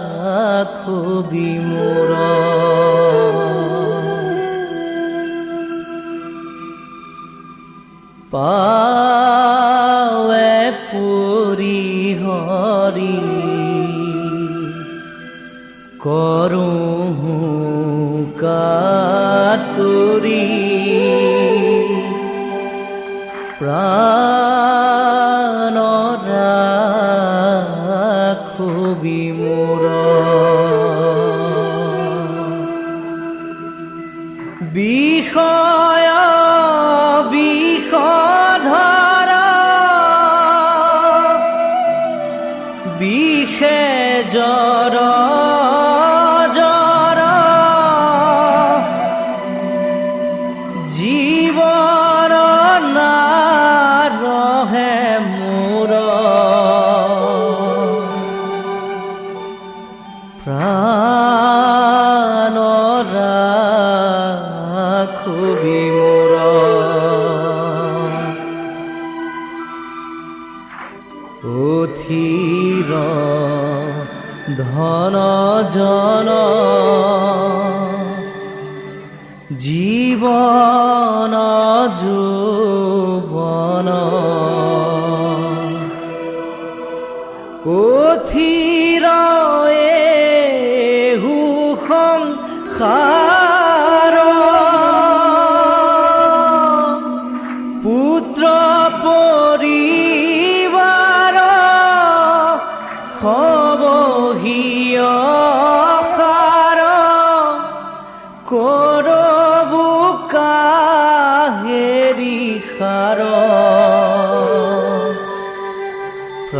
ৰাখবি মোৰ পাৱে পুৰি হৰি কৰোঁ কাতুৰি প্ৰাণ ৰাখবি মোৰ বিষয় বিষধৰ বিষে জ্বৰ জ্বৰ জীৱন নাৰহে মোৰ প্ৰাণ ৰাখবি মোৰ অথিৰ ধন জন জীৱন যৌৱন অথিৰ এহু সংসাৰ পুত্ৰ পৰিবাৰ সবহিয় সাৰ কৰবু কাহেৰি। ขา খাৰ প্ৰাণ ৰাখবি মোৰা অথিৰ ধন জন জীৱন যৌৱন অথিৰ এহু সংসাৰ পুত্ৰ পৰিবাৰ সবহিয় সাৰ কৰবু কাহেৰি সাৰ কৰবু কাহেৰি সাৰ প্ৰাণ ৰাখবি মোৰা